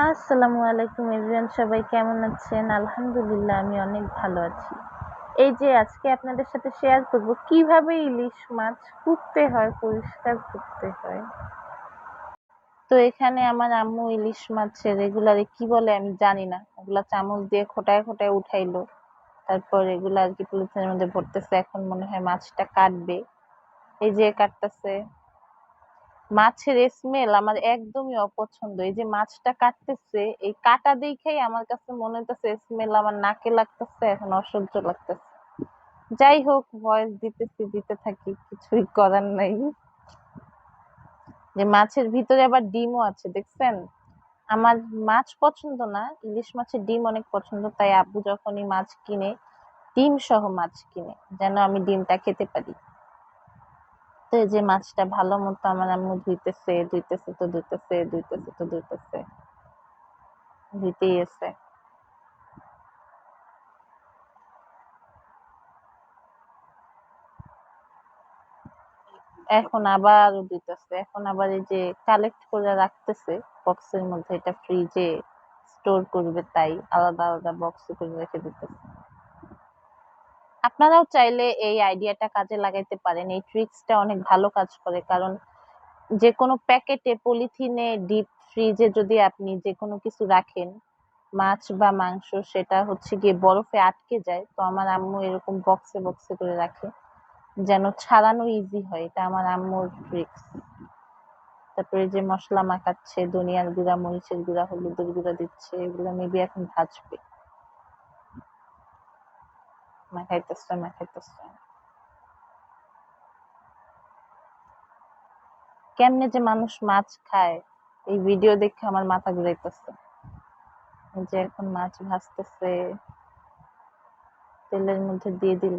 আসসালামু আলাইকুম এভরিওয়ান, সবাই কেমন আছেন? আলহামদুলিল্লাহ আমি অনেক ভালো আছি। এই যে আজকে আপনাদের সাথে শেয়ার করব কিভাবে ইলিশ মাছ কুটতে হয়, পরিষ্কার করতে হয়। তো এখানে আমার আম্মু ইলিশ মাছের এগুলারে কি বলে আমি জানি না, ওগুলা চামচ দিয়ে খোঁটায় খোঁটায় উঠাইলো, তারপর এগুলা আর কি পলিথিনের মধ্যে ভরতেছে। এখন মনে হয় মাছটা কাটবে, এই যে কাটতেছে। মাছের স্মেল আমার একদমই অপছন্দ। এই যে মাছটা কাটতেছে, এই কাটা দেখেই আমার কাছে মনে হইতেছে স্মেল আমার নাকে লাগতেছে, এখন অসহ্য লাগতেছে। যাই হোক, ভয়েস দিতেছি, দিতে থাকি, কিছুই করার নাই। যে মাছের ভিতরে আবার ডিমও আছে, দেখছেন? আমার মাছ পছন্দ না, ইলিশ মাছের ডিম অনেক পছন্দ, তাই আব্বু যখনই মাছ কিনে ডিম সহ মাছ কিনে, যেন আমি ডিমটা খেতে পারি। তো এই যে মাছটা ভালো মতো আমার আম্মু ধুইতেছে, ধুইতেছে তো ধুইতেছে, ধুইতেছে তো ধুইতেছে, ধুইতেই আছে। এখন আবার দিতেছে, এখন আবার এই যে কালেক্ট করে রাখতেছে বক্সের মধ্যে, এটা ফ্রিজে স্টোর করবে, তাই আলাদা আলাদা বক্সে করে রেখে দিতেছে। আপনারাও চাইলে এই আইডিয়াটা কাজে লাগাইতে পারেন, এই ট্রিক্সটা অনেক ভালো কাজ করে। কারণ যে কোনো প্যাকেটে, পলিথিনে, ডিপ ফ্রিজে যদি আপনি যে কোনো কিছু রাখেন, মাছ বা মাংস, সেটা হচ্ছে গিয়ে বরফে আটকে যায়। তো আমার আম্মু এরকম বক্সে বক্সে করে রাখে, যেন ছাড়ানো ইজি হয়। এটা আমার আম্মুর ট্রিক্স। তারপরে যে মশলা মাখাচ্ছে, ধনিয়ার গুঁড়া, মরিচের গুঁড়া, হলুদের গুঁড়া দিচ্ছে, এগুলো মেবি এখন ভাজবে। মাখাইতেছে মাখাইতেছে, কেমনে যে মানুষ মাছ খায়, এই ভিডিও দেখে আমার মাথা ঘুরাইতেছে। যে এখন মাছ ভাজতেছে, তেলের মধ্যে দিয়ে দিল।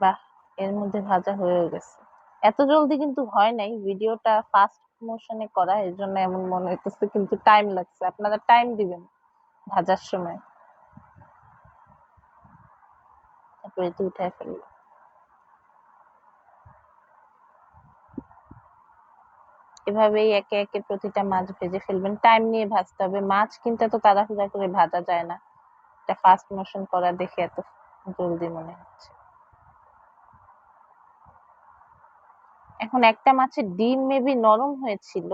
বাহ, এর মধ্যে ভাজা হয়ে গেছে। এত জলদি কিন্তু হয় নাই, ভিডিওটা ফাস্ট মোশনে করা, এর জন্য এমন মনে হইতেছে, কিন্তু টাইম লাগছে। আপনারা টাইম দিবেন ভাজার সময়। তারপরে এটা উঠায় ফেললো। এভাবেই একে একে প্রতিটা মাছ ভেজে ফেলবেন, টাইম নিয়ে ভাজতে হবে। মাছ কিন্তু এত তাড়াহুড়া করে ভাজা যায় না, এটা ফাস্ট মোশন করা দেখে এত জলদি মনে হচ্ছে। এখন একটা মাছের ডিম মেবি নরম হয়েছিল,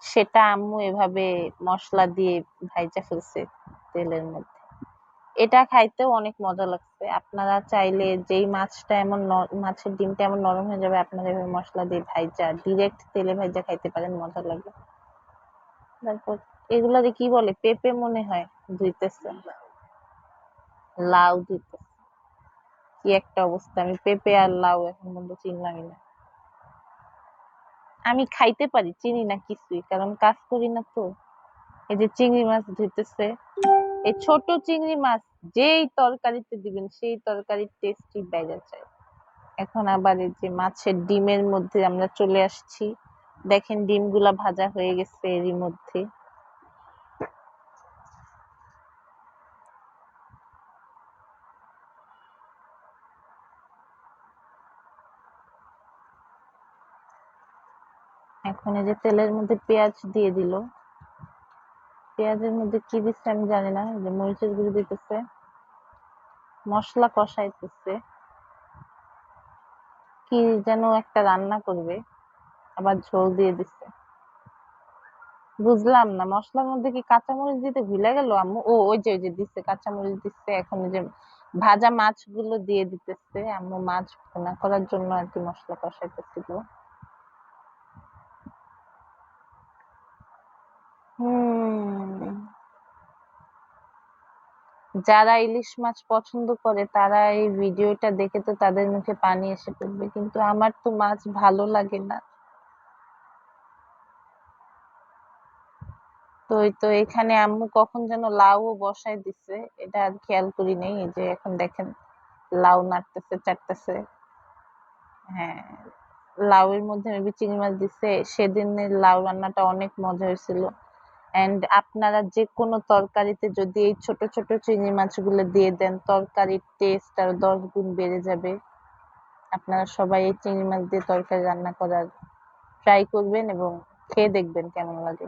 সেটা আম্মু এভাবে মশলা দিয়ে ভাইজা ফেলছে তেলের মধ্যে। এটা খাইতেও অনেক মজা লাগছে। আপনারা চাইলে যেই মাছটা এমন মাছের ডিমটা এমন নরম হয়ে যাবে, আপনারা এভাবে মশলা দিয়ে ভাইজা ডিরেক্ট তেলে ভাইজা খাইতে পারেন, মজা লাগে। তারপর এগুলারে কি বলে, পেঁপে মনে হয় ধুইতেছে, লাউ ধুইতেছে। কি একটা অবস্থা, আমি পেঁপে আর লাউ এখন পর্যন্ত চিনলামই না। আমি খাইতে পারি, চিনি না কিছুই, কারণ কাজ করি না তো। এই যে চিংড়ি মাছ ধুইতেছে, এই ছোট চিংড়ি মাছ যেই তরকারিতে দিবেন সেই তরকারির টেস্টই বাইরে যায়। এখন আবার এই যে মাছের ডিমের মধ্যে আমরা চলে আসছি, দেখেন ডিমগুলা ভাজা হয়ে গেছে এরই মধ্যে। এখন এই যে তেলের মধ্যে পেঁয়াজ দিয়ে দিল, পেঁয়াজের মধ্যে কি দিচ্ছে আমি জানি না, এই যে মরিচের গুঁড়ো দিতেছে, মশলা কষাইতেছে, কি যেন একটা রান্না করবে, আবার ঝোল দিয়ে দিচ্ছে। বুঝলাম না, মশলার মধ্যে কি কাঁচামরিচ দিতে ভুলে গেল আম্মু? ও, ওই যে দিচ্ছে, কাঁচামরিচ দিচ্ছে। এখন এই যে ভাজা মাছগুলো দিয়ে দিতেছে, আম্মু মাছ ভুনা করার জন্য আর কি মশলা কষাইতেছিল। যারা ইলিশ মাছ পছন্দ করে তারা এই ভিডিওটা দেখে তো তাদের মুখে পানি এসে পড়বে, কিন্তু আমার তো মাছ ভালো লাগে না। তো ওই তো এখানে আম্মু কখন যেন লাউ বসাই দিছে, এটা আর খেয়াল করি নাই। এই যে এখন দেখেন লাউ নাড়তেছে, চাটতেছে। হ্যাঁ, লাউ এর মধ্যে মেবি চিংড়ি মাছ দিছে। সেদিনের লাউ রান্নাটা অনেক মজা হয়েছিল। এন্ড আপনারা যে কোনো তরকারিতে যদি এই ছোট ছোট চিংড়ি মাছগুলো দিয়ে দেন, তরকারির টেস্ট আরো 10 গুণ বেড়ে যাবে। আপনারা সবাই এই চিংড়ি মাছ দিয়ে তরকারি রান্না করার ট্রাই করবেন এবং খেয়ে দেখবেন কেমন লাগে।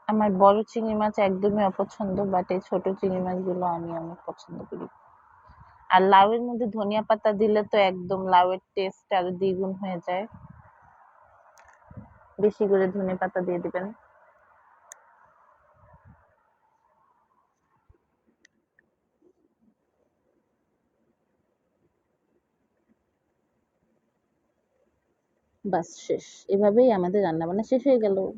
আমার বড় চিংড়ি মাছ একদমই অপছন্দ, বাট এই ছোট চিংড়ি মাছগুলো আমি অনেক পছন্দ করি। আর লাউয়ের মধ্যে ধনিয়া পাতা দিলে তো একদম লাউয়ের টেস্ট আরো দ্বিগুণ হয়ে যায়। বেশি করে ধনে পাতা দিয়ে দিবেন। বাস শেষ। এভাবেই আমাদের রান্নাবান্না শেষ হয়ে গেল।